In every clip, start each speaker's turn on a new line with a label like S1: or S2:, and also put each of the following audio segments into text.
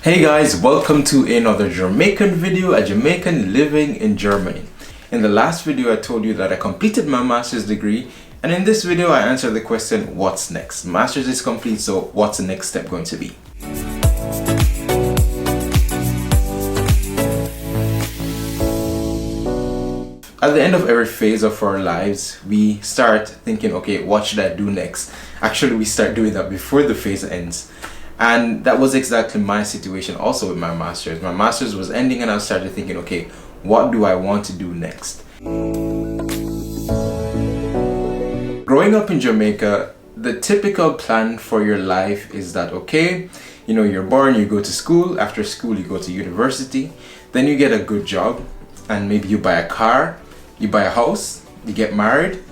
S1: Hey guys, welcome to another Jamaican video, a Jamaican living in Germany. In the last video I told you that I completed my master's degree, and in this video I answered the question, what's next? Master's is complete, so what's the next step going to be? At the end of every phase of our lives, we start thinking, okay, what should I do next? Actually, we start doing that before the phase ends. And that was exactly my situation also with my master's. My master's was ending and I started thinking, okay, what do I want to do next? Growing up in Jamaica, the typical plan for your life is that, okay, you're born, you go to school, after school you go to university, then you get a good job, and maybe you buy a car, you buy a house, you get married,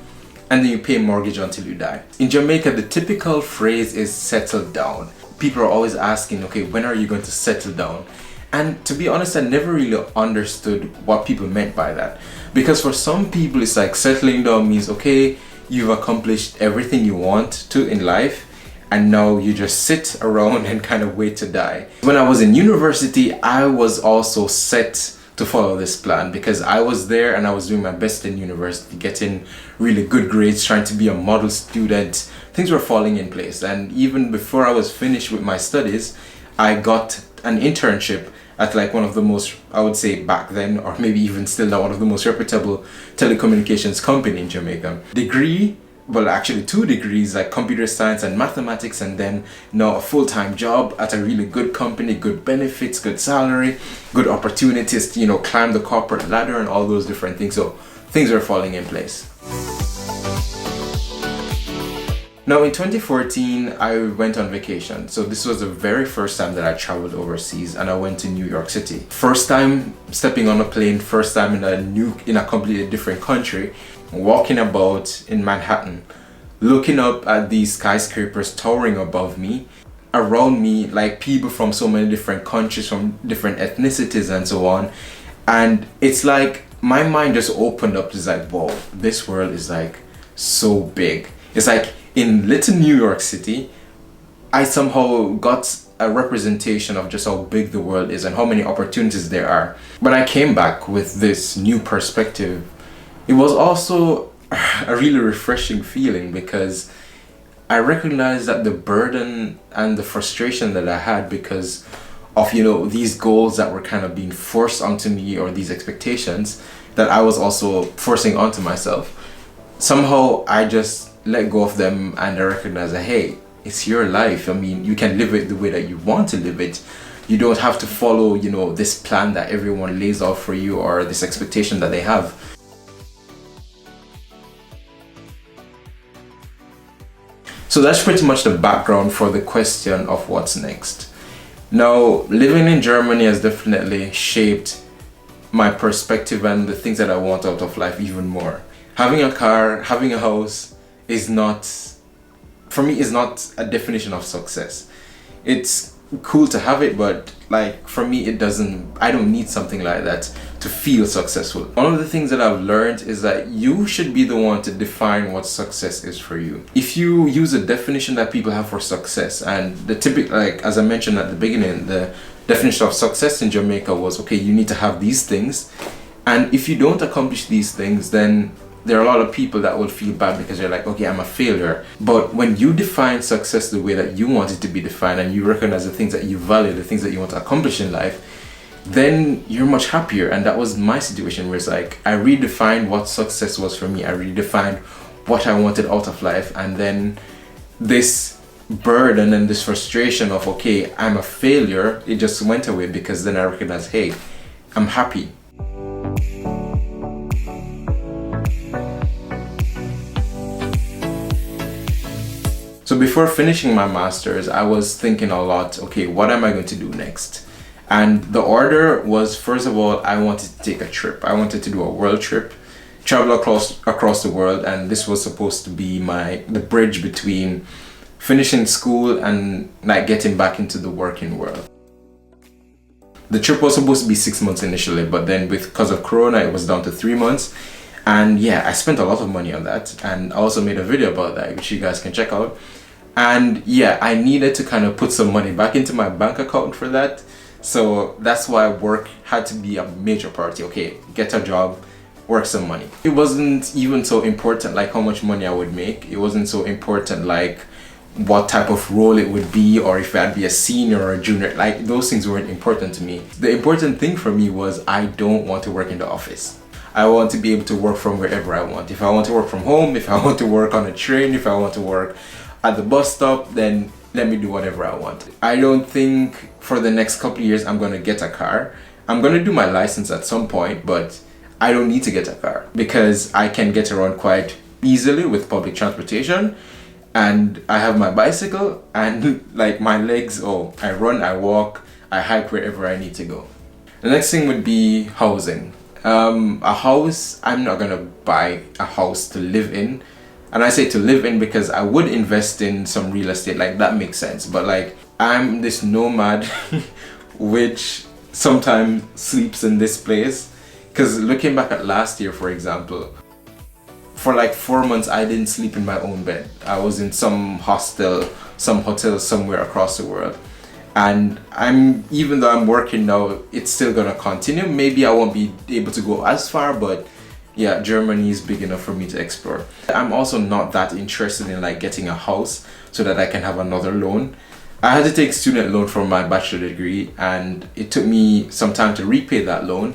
S1: and then you pay a mortgage until you die. In Jamaica, the typical phrase is settle down. People are always asking, okay, when are you going to settle down? And to be honest, I never really understood what people meant by that. Because for some people, it's like settling down means, okay, you've accomplished everything you want to in life, and now you just sit around and kind of wait to die. When I was in university, I was also set to follow this plan because I was there and I was doing my best in university, getting really good grades, trying to be a model student. Things were falling in place, and even before I was finished with my studies, I got an internship at like one of the most, I would say back then, or maybe even still now, one of the most reputable telecommunications company in Jamaica. Actually 2 degrees, like computer science and mathematics, and then now a full-time job at a really good company, good benefits, good salary, good opportunities to, climb the corporate ladder and all those different things. So things are falling in place. Now in 2014, I went on vacation. So this was the very first time that I traveled overseas, and I went to New York City. First time stepping on a plane, first time in a completely different country, walking about in Manhattan, looking up at these skyscrapers towering above me, around me, like people from so many different countries, from different ethnicities and so on. And it's like my mind just opened up. It's like, whoa, this world is like so big. It's like in little New York City, I somehow got a representation of just how big the world is and how many opportunities there are. But I came back with this new perspective. It was also a really refreshing feeling because I recognized that the burden and the frustration that I had because of, these goals that were kind of being forced onto me, or these expectations that I was also forcing onto myself. Somehow I just let go of them and I recognized that, hey, it's your life. I mean, you can live it the way that you want to live it. You don't have to follow, this plan that everyone lays out for you, or this expectation that they have. So that's pretty much the background for the question of what's next. Now, living in Germany has definitely shaped my perspective and the things that I want out of life even more. Having a car, having a house is not a definition of success. It's cool to have it, but for me, I don't need something like that to feel successful. One of the things that I've learned is that you should be the one to define what success is for you. If you use a definition that people have for success, and the typical, as I mentioned at the beginning, the definition of success in Jamaica was, okay, you need to have these things, and if you don't accomplish these things, then there are a lot of people that will feel bad because they're like, okay, I'm a failure. But when you define success the way that you want it to be defined, and you recognize the things that you value, the things that you want to accomplish in life, then you're much happier. And that was my situation, where it's like I redefined what success was for me. I redefined what I wanted out of life, and then this burden and this frustration of, okay, I'm a failure, it just went away because then I recognized, hey, I'm happy. So before finishing my master's, I was thinking a lot, okay, what am I going to do next? And the order was, first of all, I wanted to take a trip. I wanted to do a world trip, travel across the world, and this was supposed to be the bridge between finishing school and getting back into the working world. The trip was supposed to be 6 months initially, but then because of Corona, it was down to 3 months. And yeah, I spent a lot of money on that, and I also made a video about that, which you guys can check out. And yeah, I needed to kind of put some money back into my bank account for that. So that's why work had to be a major priority. Okay, get a job, work some money. It wasn't even so important like how much money I would make. It wasn't so important like what type of role it would be, or if I'd be a senior or a junior. Like, those things weren't important to me. The important thing for me was I don't want to work in the office. I want to be able to work from wherever I want. If I want to work from home, if I want to work on a train, if I want to work at the bus stop, then let me do whatever I want. I don't think for the next couple of years I'm going to get a car. I'm going to do my license at some point, but I don't need to get a car because I can get around quite easily with public transportation. And I have my bicycle and like my legs, oh, I run, I walk, I hike wherever I need to go. The next thing would be housing. A house, I'm not gonna buy a house to live in. And I say to live in because I would invest in some real estate, like that makes sense. But like, I'm this nomad which sometimes sleeps in this place. Because looking back at last year, for example, for like 4 months I didn't sleep in my own bed. I was in some hostel, some hotel somewhere across the world. And even though I'm working now, it's still gonna continue. Maybe I won't be able to go as far, but yeah, Germany is big enough for me to explore. I'm also not that interested in like getting a house so that I can have another loan. I had to take student loan for my bachelor degree, and it took me some time to repay that loan.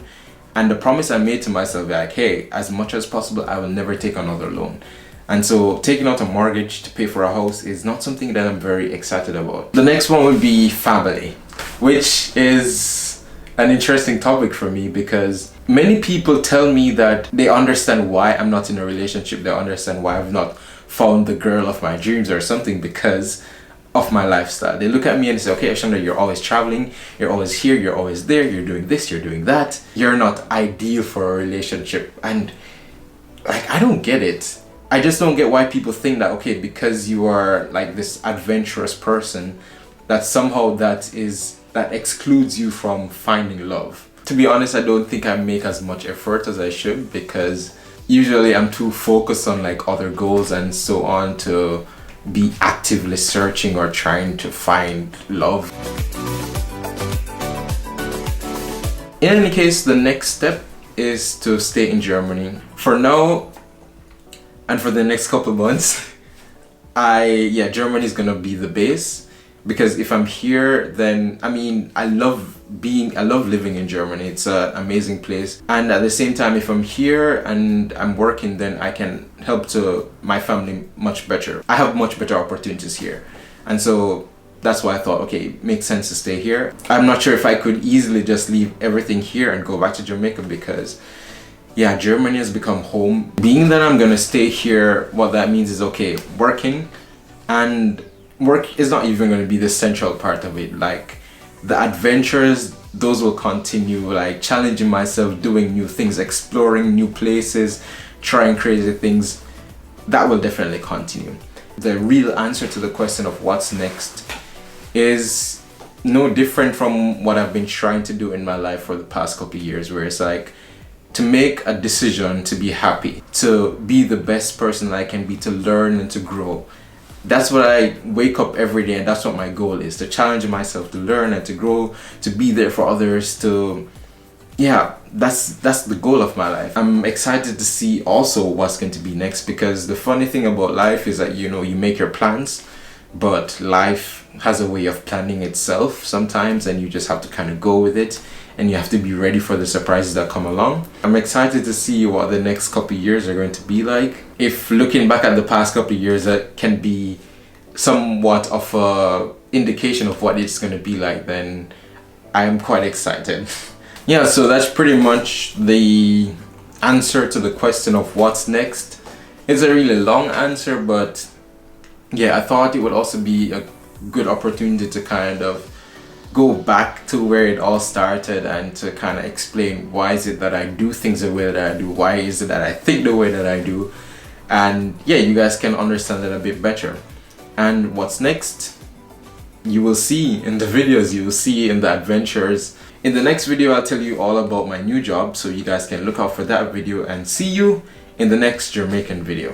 S1: And the promise I made to myself, like, hey, as much as possible, I will never take another loan. And so taking out a mortgage to pay for a house is not something that I'm very excited about. The next one would be family, which is an interesting topic for me because many people tell me that they understand why I'm not in a relationship. They understand why I've not found the girl of my dreams or something because of my lifestyle. They look at me and say, okay, Oshando, you're always traveling, you're always here, you're always there, you're doing this, you're doing that. You're not ideal for a relationship. And like, I don't get it. I just don't get why people think that, okay, because you are like this adventurous person, that somehow that excludes you from finding love. To be honest, I don't think I make as much effort as I should because usually I'm too focused on like other goals and so on to be actively searching or trying to find love. In any case, the next step is to stay in Germany. For now, and for the next couple months, Germany is gonna be the base. Because if I'm here, then I love living in Germany. It's an amazing place. And at the same time, if I'm here and I'm working, then I can help to my family much better. I have much better opportunities here. And so that's why I thought, okay, it makes sense to stay here. I'm not sure if I could easily just leave everything here and go back to Jamaica because yeah, Germany has become home. Being that I'm gonna stay here, what that means is, okay, working, and work is not even going to be the central part of it. Like the adventures, those will continue, like challenging myself, doing new things, exploring new places, trying crazy things, that will definitely continue. The real answer to the question of what's next is no different from what I've been trying to do in my life for the past couple of years, where it's like to make a decision to be happy, to be the best person I can be, to learn and to grow. That's what I wake up every day, and that's what my goal is, to challenge myself, to learn and to grow, to be there for others, that's the goal of my life. I'm excited to see also what's going to be next, because the funny thing about life is that, you make your plans, but life has a way of planning itself sometimes, and you just have to kind of go with it, and you have to be ready for the surprises that come along. I'm excited to see what the next couple of years are going to be like. If looking back at the past couple of years, that can be somewhat of a indication of what it's going to be like, then I'm quite excited. Yeah, so that's pretty much the answer to the question of what's next. It's a really long answer, but yeah, I thought it would also be a good opportunity to kind of go back to where it all started and to kind of explain why is it that I do things the way that I do, why is it that I think the way that I do, and yeah, you guys can understand that a bit better. And what's next, you will see in the videos, you will see in the adventures. In the next video, I'll tell you all about my new job, so you guys can look out for that video, and see you in the next Jamaican video.